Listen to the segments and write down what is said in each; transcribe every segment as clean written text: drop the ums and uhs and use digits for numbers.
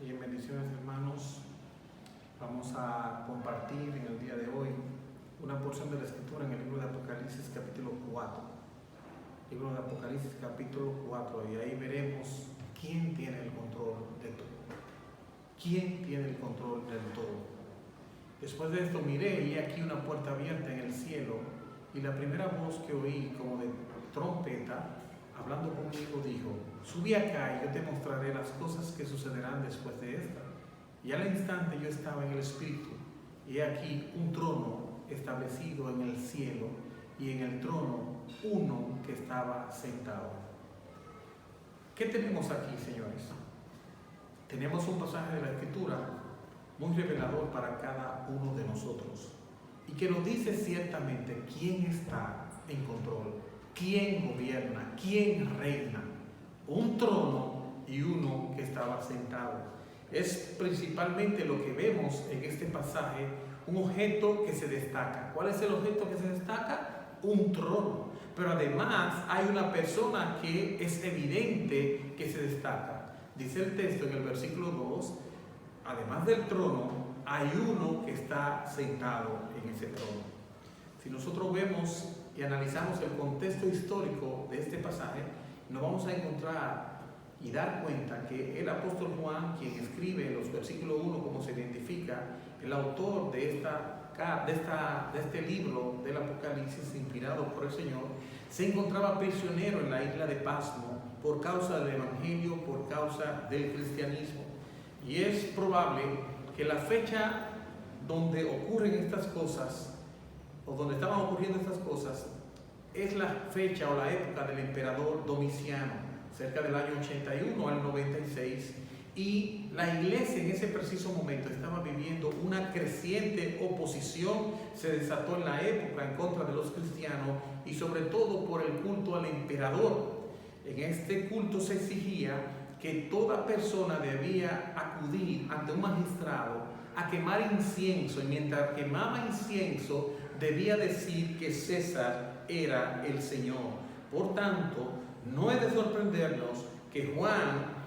Bien, bendiciones hermanos. Vamos a compartir en el día de hoy una porción de la escritura en el libro de Apocalipsis capítulo 4. Libro de Apocalipsis capítulo 4, y ahí veremos quién tiene el control de todo. ¿Quién tiene el control del todo? Después de esto miré y aquí una puerta abierta en el cielo, y la primera voz que oí como de trompeta hablando conmigo dijo: subí acá y yo te mostraré las cosas que sucederán después de esta. Y al instante yo estaba en el Espíritu, y aquí un trono establecido en el cielo, y en el trono uno que estaba sentado. ¿Qué tenemos aquí, señores? Tenemos un pasaje de la Escritura muy revelador para cada uno de nosotros, y que nos dice ciertamente quién está en control, quién gobierna, quién reina. Un trono y uno que estaba sentado. Es principalmente lo que vemos en este pasaje, un objeto que se destaca. ¿Cuál es el objeto que se destaca? Un trono. Pero además hay una persona que es evidente que se destaca. Dice el texto en el versículo 2, además del trono, hay uno que está sentado en ese trono. Si nosotros vemos y analizamos el contexto histórico de este pasaje, nos vamos a encontrar y dar cuenta que el apóstol Juan, quien escribe en los versículos 1 como se identifica, el autor de este libro del Apocalipsis inspirado por el Señor, se encontraba prisionero en la isla de Pasmo por causa del Evangelio, por causa del cristianismo. Y es probable que la fecha donde ocurren estas cosas, o donde estaban ocurriendo estas cosas, es la fecha o la época del emperador Domiciano, cerca del año 81 al 96, y la iglesia en ese preciso momento estaba viviendo una creciente oposición. Se desató en la época en contra de los cristianos y sobre todo por el culto al emperador. En este culto se exigía que toda persona debía acudir ante un magistrado a quemar incienso, y mientras quemaba incienso debía decir que César era el Señor. Por tanto, no es de sorprendernos que Juan,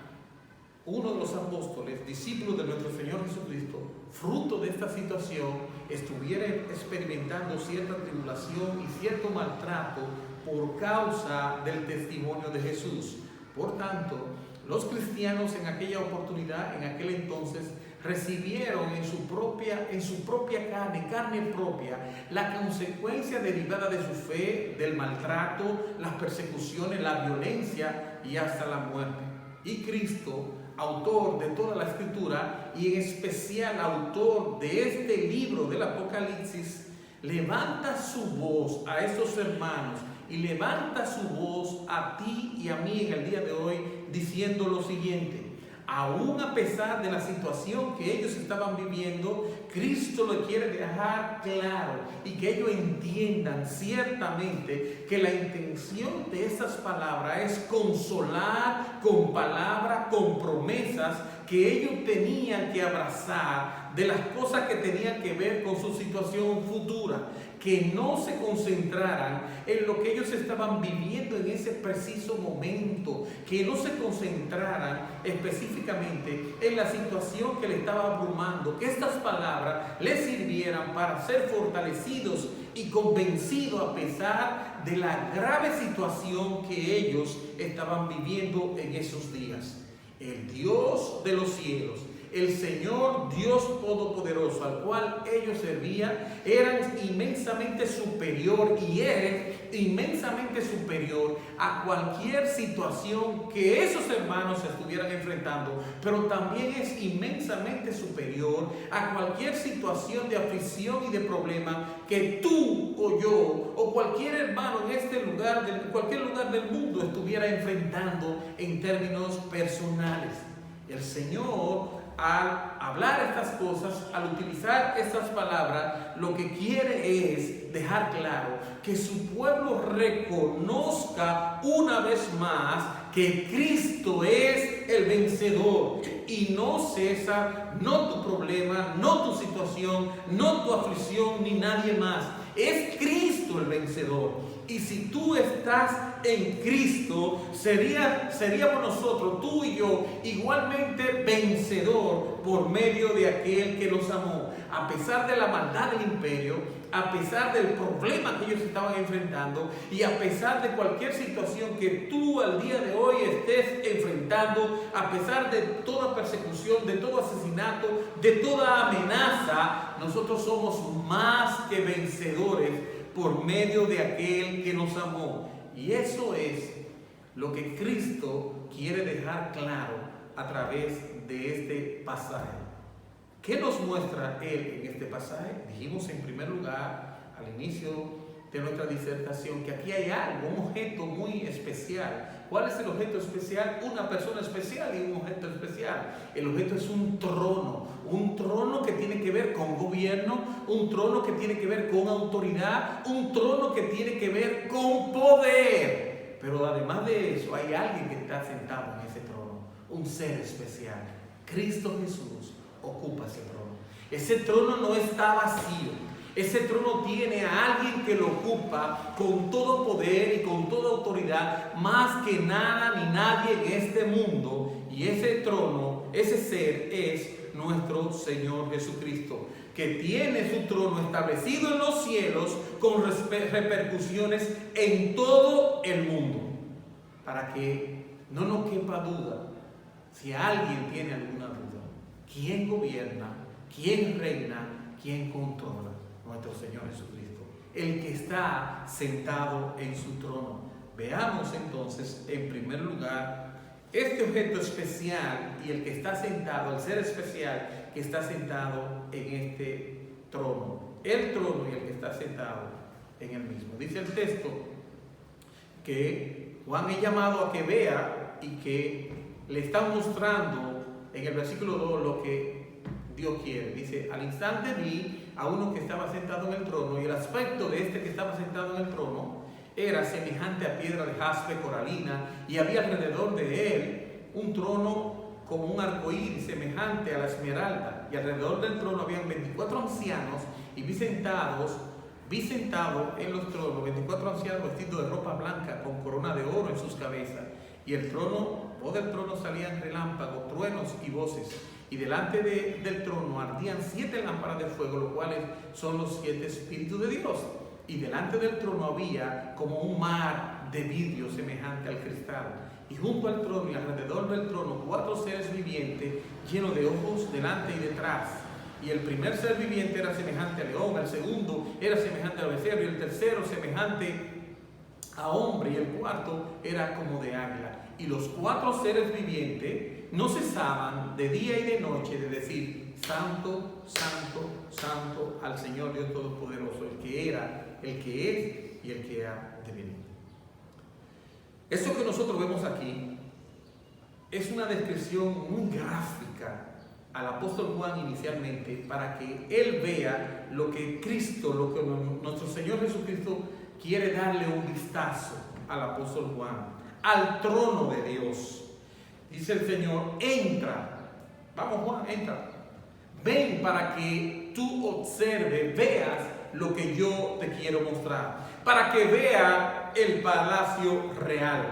uno de los apóstoles, discípulo de nuestro Señor Jesucristo, fruto de esta situación, estuviera experimentando cierta tribulación y cierto maltrato por causa del testimonio de Jesús. Por tanto, los cristianos en aquella oportunidad, en aquel entonces, recibieron en su propia carne propia, la consecuencia derivada de su fe, del maltrato, las persecuciones, la violencia y hasta la muerte. Y Cristo, autor de toda la Escritura y en especial autor de este libro del Apocalipsis, levanta su voz a estos hermanos y levanta su voz a ti y a mí en el día de hoy, diciendo lo siguiente: aún a pesar de la situación que ellos estaban viviendo, Cristo le quiere dejar claro y que ellos entiendan ciertamente que la intención de estas palabras es consolar con palabras, con promesas que ellos tenían que abrazar de las cosas que tenían que ver con su situación futura, que no se concentraran en lo que ellos estaban viviendo en ese preciso momento, que no se concentraran específicamente en la situación que le estaba abrumando, que estas palabras les sirvieran para ser fortalecidos y convencidos a pesar de la grave situación que ellos estaban viviendo en esos días. El Dios de los cielos, el Señor Dios Todopoderoso al cual ellos servían, era inmensamente superior y es inmensamente superior a cualquier situación que esos hermanos estuvieran enfrentando, pero también es inmensamente superior a cualquier situación de aflicción y de problema que tú o yo o cualquier hermano en este lugar, cualquier lugar del mundo estuviera enfrentando en términos personales. El Señor, al hablar estas cosas, al utilizar estas palabras, lo que quiere es dejar claro que su pueblo reconozca una vez más que Cristo es el vencedor y no César, no tu problema, no tu situación, no tu aflicción, ni nadie más. Es Cristo el vencedor. Y si tú estás en Cristo, seríamos nosotros, tú y yo, igualmente vencedor por medio de aquel que nos amó. A pesar de la maldad del imperio, a pesar del problema que ellos estaban enfrentando y a pesar de cualquier situación que tú al día de hoy estés enfrentando, a pesar de toda persecución, de todo asesinato, de toda amenaza, nosotros somos más que vencedores por medio de aquel que nos amó. Y eso es lo que Cristo quiere dejar claro a través de este pasaje. ¿Qué nos muestra Él en este pasaje? Dijimos en primer lugar, al inicio de nuestra disertación, que aquí hay algo, un objeto muy especial. ¿Cuál es el objeto especial? Una persona especial y un objeto especial. El objeto es un trono que tiene que ver con gobierno, un trono que tiene que ver con autoridad, un trono que tiene que ver con poder. Pero además de eso, hay alguien que está sentado en ese trono, un ser especial. Cristo Jesús ocupa ese trono. Ese trono no está vacío. Ese trono tiene a alguien que lo ocupa con todo poder y con toda autoridad, más que nada ni nadie en este mundo. Y ese trono, ese ser es nuestro Señor Jesucristo, que tiene su trono establecido en los cielos con repercusiones en todo el mundo. Para que no nos quepa duda, si alguien tiene alguna duda, ¿quién gobierna? ¿Quién reina? ¿Quién controla? Nuestro Señor Jesucristo, el que está sentado en su trono. Veamos entonces, en primer lugar, este objeto especial y el que está sentado, el ser especial que está sentado en este trono. El trono y el que está sentado en el mismo. Dice el texto que Juan es llamado a que vea y que le está mostrando en el versículo 2 lo que Dios quiere. Dice, al instante vi a uno que estaba sentado en el trono, y el aspecto de este que estaba sentado en el trono era semejante a piedra de jaspe coralina, y había alrededor de él un trono como un arcoíris semejante a la esmeralda, y alrededor del trono habían 24 ancianos, y vi sentado en los tronos 24 ancianos vestidos de ropa blanca con corona de oro en sus cabezas, y del trono salían relámpagos, truenos y voces. Y delante del trono ardían 7 lámparas de fuego, los cuales son los 7 espíritus de Dios. Y delante del trono había como un mar de vidrio semejante al cristal. Y junto al trono y alrededor del trono 4 seres vivientes llenos de ojos delante y detrás. Y el primer ser viviente era semejante al león, el segundo era semejante al becerro, y el tercero semejante a hombre, y el cuarto era como de águila. Y los 4 seres vivientes no cesaban de día y de noche de decir: Santo, Santo, Santo al Señor Dios Todopoderoso, el que era, el que es y el que ha de venir. Esto que nosotros vemos aquí es una descripción muy gráfica al apóstol Juan inicialmente, para que él vea lo que Cristo, lo que nuestro Señor Jesucristo quiere darle un vistazo al apóstol Juan, al trono de Dios. Dice el Señor: entra. Vamos, Juan, entra. Ven para que tú observes, veas lo que yo te quiero mostrar. Para que vea el palacio real.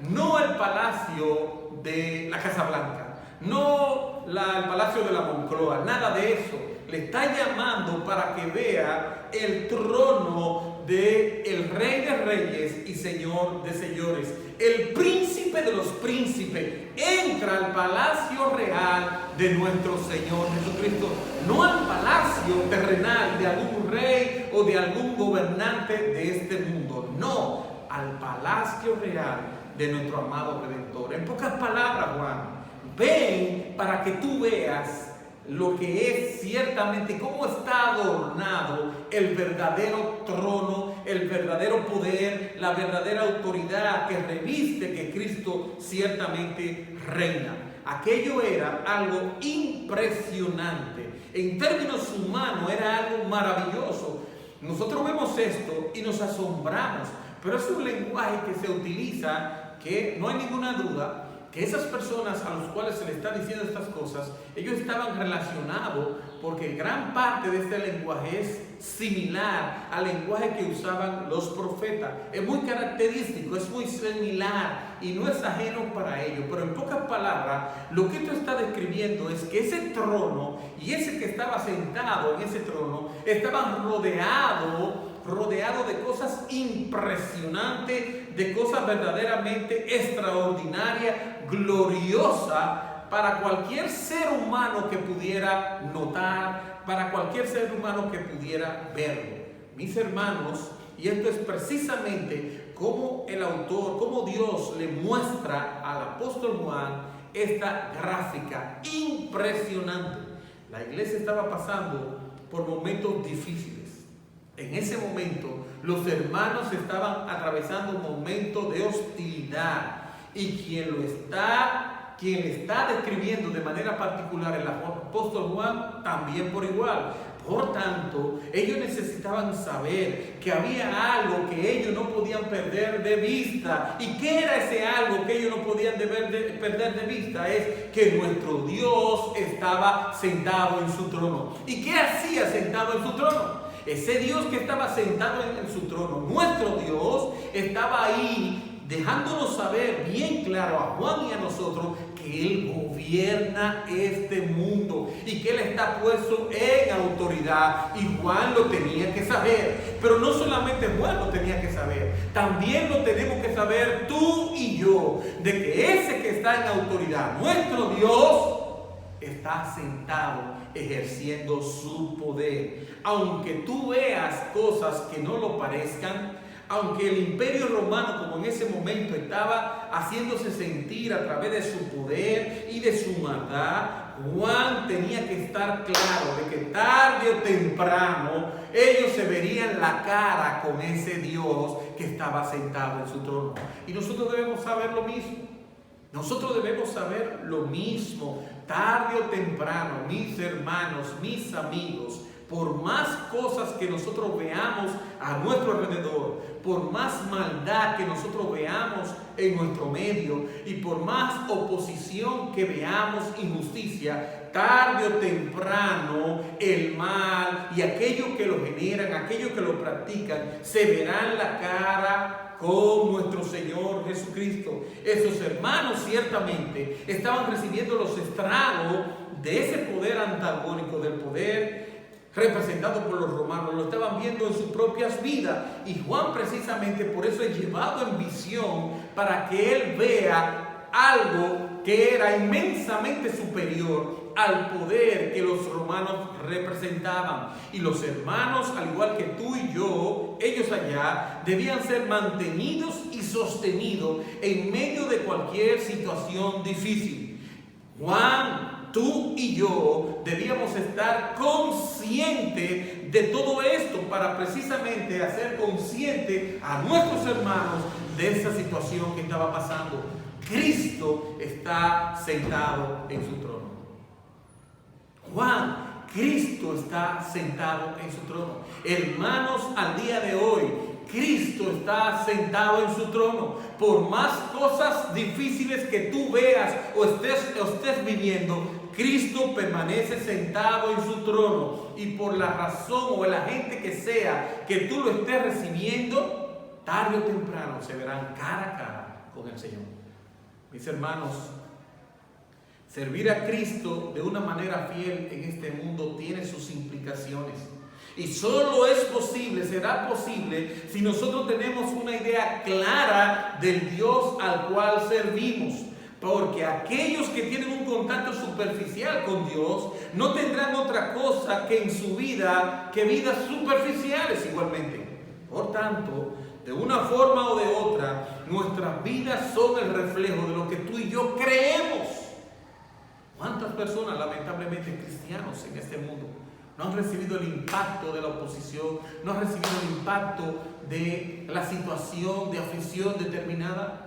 No el palacio de la Casa Blanca. No el palacio de la Moncloa. Nada de eso. Le está llamando para que vea el trono del Rey de Reyes y Señor de Señores, el Príncipe de los Príncipes. Entra al palacio real de nuestro Señor Jesucristo, no al palacio terrenal de algún rey o de algún gobernante de este mundo, no, al palacio real de nuestro amado Redentor. En pocas palabras, Juan, ven para que tú veas lo que es ciertamente, cómo está adornado el verdadero trono, el verdadero poder, la verdadera autoridad que reviste que Cristo ciertamente reina. Aquello era algo impresionante. En términos humanos era algo maravilloso. Nosotros vemos esto y nos asombramos, pero es un lenguaje que se utiliza, que no hay ninguna duda que esas personas a los cuales se le está diciendo estas cosas, ellos estaban relacionados porque gran parte de este lenguaje es similar al lenguaje que usaban los profetas. Es muy característico, es muy similar y no es ajeno para ellos. Pero en pocas palabras, lo que esto está describiendo es que ese trono y ese que estaba sentado en ese trono estaban rodeado de cosas impresionantes, de cosas verdaderamente extraordinarias, gloriosas para cualquier ser humano que pudiera notar, para cualquier ser humano que pudiera verlo. Mis hermanos, y esto es precisamente como el autor, como Dios le muestra al apóstol Juan esta gráfica impresionante. La iglesia estaba pasando por momentos difíciles. En ese momento, los hermanos estaban atravesando un momento de hostilidad. Y quien está describiendo de manera particular el apóstol Juan, también por igual. Por tanto, ellos necesitaban saber que había algo que ellos no podían perder de vista. ¿Y qué era ese algo que ellos no podían perder de vista? Es que nuestro Dios estaba sentado en su trono. ¿Y qué hacía sentado en su trono? Ese Dios que estaba sentado en su trono, nuestro Dios, estaba ahí dejándonos saber bien claro a Juan y a nosotros que Él gobierna este mundo y que Él está puesto en autoridad, y Juan lo tenía que saber. Pero no solamente Juan lo tenía que saber, también lo tenemos que saber tú y yo, de que ese que está en autoridad, nuestro Dios, está sentado ejerciendo su poder. Aunque tú veas cosas que no lo parezcan, aunque el imperio romano, como en ese momento estaba haciéndose sentir a través de su poder y de su maldad, Juan tenía que estar claro de que tarde o temprano ellos se verían la cara con ese Dios que estaba sentado en su trono. Y nosotros debemos saber lo mismo. Nosotros debemos saber lo mismo. Tarde o temprano, mis hermanos, mis amigos, por más cosas que nosotros veamos a nuestro alrededor, por más maldad que nosotros veamos en nuestro medio y por más oposición que veamos, injusticia, tarde o temprano el mal y aquellos que lo generan, aquellos que lo practican, se verán la cara con nuestro Señor Jesucristo. Esos hermanos ciertamente estaban recibiendo los estragos de ese poder antagónico, del poder representado por los romanos. Lo estaban viendo en sus propias vidas, y Juan precisamente por eso es llevado en visión para que él vea algo que era inmensamente superior al poder que los romanos representaban. Y los hermanos, al igual que tú y yo, ellos allá, debían ser mantenidos y sostenidos en medio de cualquier situación difícil. Juan, tú y yo debíamos estar conscientes de todo esto para precisamente hacer consciente a nuestros hermanos de esa situación que estaba pasando. Cristo está sentado en su trono. Juan, Cristo está sentado en su trono. Hermanos, al día de hoy, Cristo está sentado en su trono. Por más cosas difíciles que tú veas o estés viviendo, Cristo permanece sentado en su trono. Y por la razón o el agente que sea que tú lo estés recibiendo, tarde o temprano se verán cara a cara con el Señor. Mis hermanos, servir a Cristo de una manera fiel en este mundo tiene sus implicaciones. Y solo es posible, será posible, si nosotros tenemos una idea clara del Dios al cual servimos. Porque aquellos que tienen un contacto superficial con Dios no tendrán otra cosa que en su vida, que vidas superficiales igualmente. Por tanto, de una forma o de otra, nuestras vidas son el reflejo de lo que tú y yo creemos. ¿Cuántas personas, lamentablemente cristianos en este mundo, no han recibido el impacto de la oposición, no han recibido el impacto de la situación de aflicción determinada?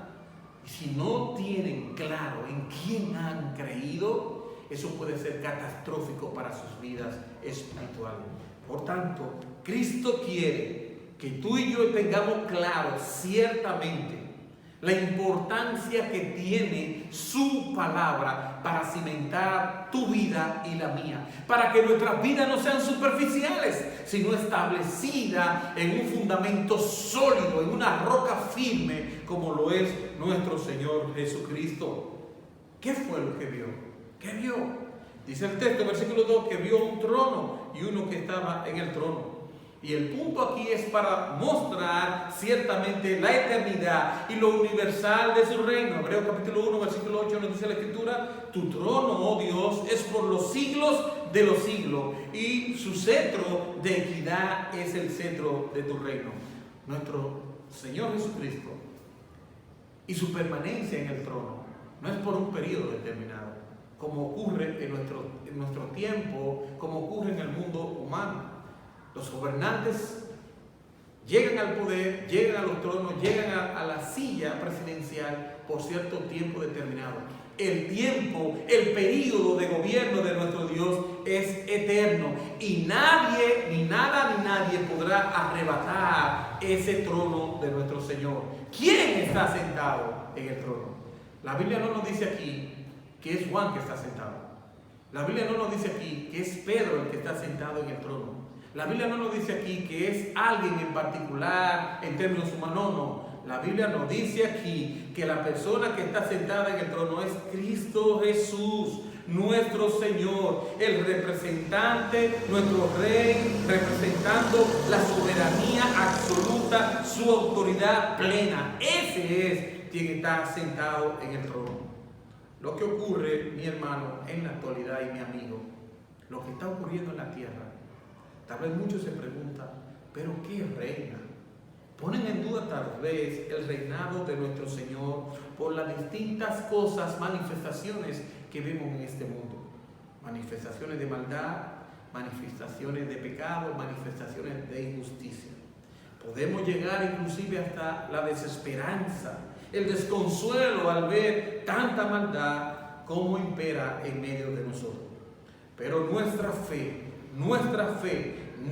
Y si no tienen claro en quién han creído, eso puede ser catastrófico para sus vidas espirituales. Por tanto, Cristo quiere que tú y yo tengamos claro ciertamente la importancia que tiene su palabra para cimentar tu vida y la mía, para que nuestras vidas no sean superficiales, sino establecidas en un fundamento sólido, en una roca firme, como lo es nuestro Señor Jesucristo. ¿Qué fue lo que vio? ¿Qué vio? Dice el texto, versículo 2, que vio un trono y uno que estaba en el trono. Y el punto aquí es para mostrar ciertamente la eternidad y lo universal de su reino. Hebreos capítulo 1, versículo 8 nos dice la Escritura: tu trono, oh Dios, es por los siglos de los siglos, y su cetro de equidad es el cetro de tu reino. Nuestro Señor Jesucristo y su permanencia en el trono no es por un periodo determinado, como ocurre en nuestro tiempo, como ocurre en el mundo humano. Los gobernantes llegan al poder, llegan a los tronos, llegan a la silla presidencial por cierto tiempo determinado. El tiempo, el período de gobierno de nuestro Dios es eterno, y nadie, ni nada, ni nadie podrá arrebatar ese trono de nuestro Señor. ¿Quién está sentado en el trono? La Biblia no nos dice aquí que es Juan que está sentado. La Biblia no nos dice aquí que es Pedro el que está sentado en el trono. La Biblia no nos dice aquí que es alguien en particular en términos humanos, no. La Biblia nos dice aquí que la persona que está sentada en el trono es Cristo Jesús, nuestro Señor, el representante, nuestro Rey, representando la soberanía absoluta, su autoridad plena. Ese es quien está sentado en el trono. Lo que ocurre, mi hermano, en la actualidad y mi amigo, lo que está ocurriendo en la tierra, tal vez muchos se preguntan, ¿pero qué reina? Ponen en duda tal vez el reinado de nuestro Señor por las distintas cosas, manifestaciones que vemos en este mundo. Manifestaciones de maldad, manifestaciones de pecado, manifestaciones de injusticia. Podemos llegar inclusive hasta la desesperanza, el desconsuelo al ver tanta maldad como impera en medio de nosotros. Pero nuestra fe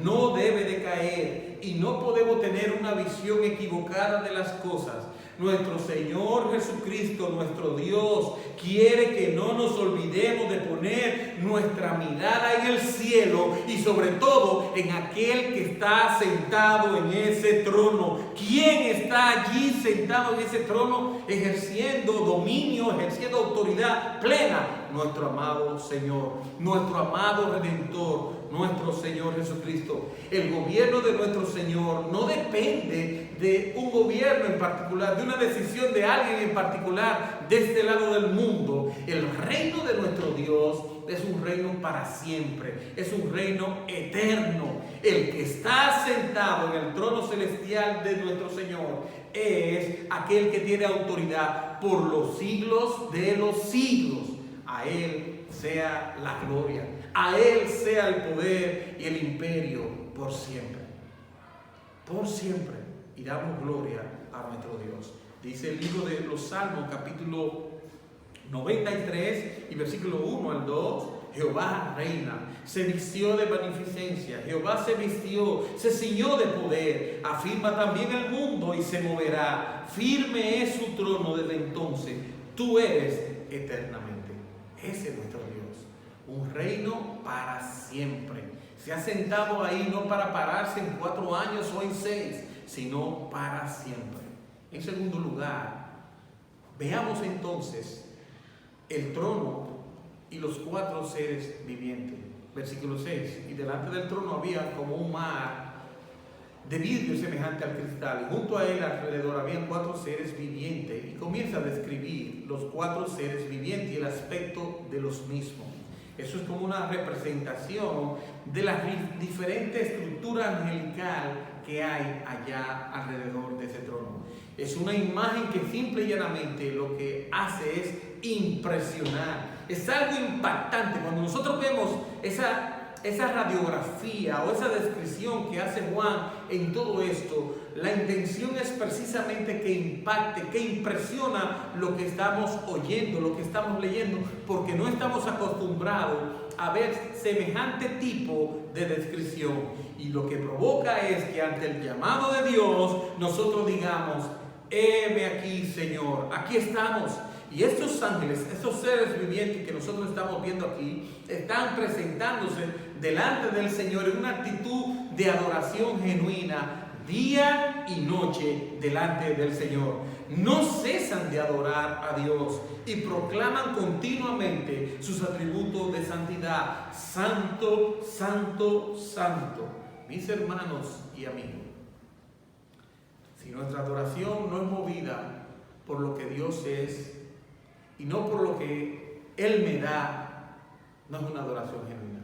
no debe de caer, y no podemos tener una visión equivocada de las cosas. Nuestro Señor Jesucristo, nuestro Dios, quiere que no nos olvidemos de poner nuestra mirada en el cielo, y sobre todo en aquel que está sentado en ese trono. ¿Quién está allí sentado en ese trono, ejerciendo dominio, ejerciendo autoridad plena? Nuestro amado Señor, nuestro amado Redentor, nuestro Señor Jesucristo. El gobierno de nuestro Señor no depende de un gobierno en particular, de una decisión de alguien en particular de este lado del mundo. El reino de nuestro Dios es un reino para siempre, es un reino eterno. El que está sentado en el trono celestial de nuestro Señor es aquel que tiene autoridad por los siglos de los siglos. A Él sea la gloria, a Él sea el poder y el imperio por siempre. Por siempre. Y damos gloria a nuestro Dios. Dice el libro de los Salmos, capítulo 93 y versículo 1 al 2. Jehová reina, se vistió de magnificencia, Jehová se vistió, se ciñó de poder, afirma también el mundo y se moverá. Firme es su trono desde entonces, tú eres eternamente. Ese es nuestro Dios, un reino para siempre. Se ha sentado ahí no para pararse en 4 años o en 6, sino para siempre. En segundo lugar, veamos entonces el trono y los 4 seres vivientes. Versículo 6, y delante del trono había como un mar de vidrio semejante al cristal, y junto a él alrededor habían 4 seres vivientes, y comienza a describir los 4 seres vivientes y el aspecto de los mismos. Eso es como una representación de la diferente estructura angelical que hay allá alrededor de ese trono. Es una imagen que simple y llanamente lo que hace es impresionar. Es algo impactante. Cuando nosotros vemos esa radiografía o esa descripción que hace Juan en todo esto, la intención es precisamente que impacte, que impresiona lo que estamos oyendo, lo que estamos leyendo, porque no estamos acostumbrados a ver semejante tipo de descripción. Y lo que provoca es que ante el llamado de Dios nosotros digamos: heme aquí, Señor, aquí estamos. Y estos ángeles, estos seres vivientes que nosotros estamos viendo aquí, están presentándose delante del Señor en una actitud de adoración genuina, día y noche delante del Señor. No cesan de adorar a Dios y proclaman continuamente sus atributos de santidad. Santo, santo, santo. Mis hermanos y amigos, si nuestra adoración no es movida por lo que Dios es y no por lo que Él me da, no es una adoración genuina.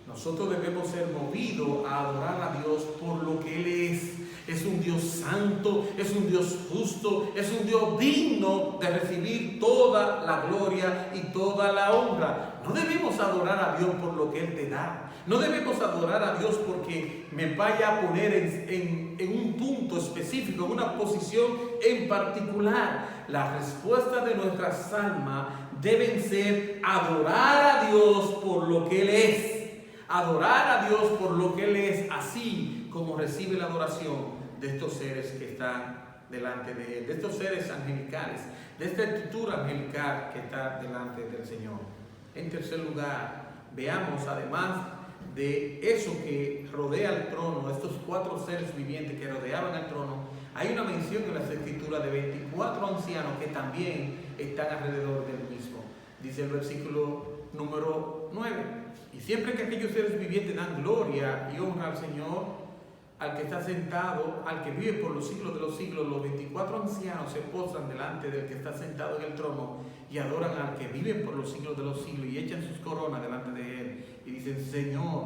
Nosotros debemos ser movidos a adorar a Dios por lo que Él es. Es un Dios santo, es un Dios justo, es un Dios digno de recibir toda la gloria y toda la honra. No debemos adorar a Dios por lo que Él te da. No debemos adorar a Dios porque me vaya a poner en un punto específico, en una posición en particular. La respuesta de nuestras almas deben ser adorar a Dios por lo que Él es. Adorar a Dios por lo que Él es, así como recibe la adoración de estos seres que están delante de Él, de estos seres angelicales, de esta estructura angelical que está delante del Señor. En tercer lugar, veamos además de eso que rodea el trono, estos 4 seres vivientes que rodeaban el trono, hay una mención en las Escrituras de 24 ancianos que también están alrededor del mismo. Dice el versículo número 9. Y siempre que aquellos seres vivientes dan gloria y honra al Señor, al que está sentado, al que vive por los siglos de los siglos, los 24 ancianos se postran delante del que está sentado en el trono y adoran al que vive por los siglos de los siglos y echan sus coronas delante de Él y dicen: Señor,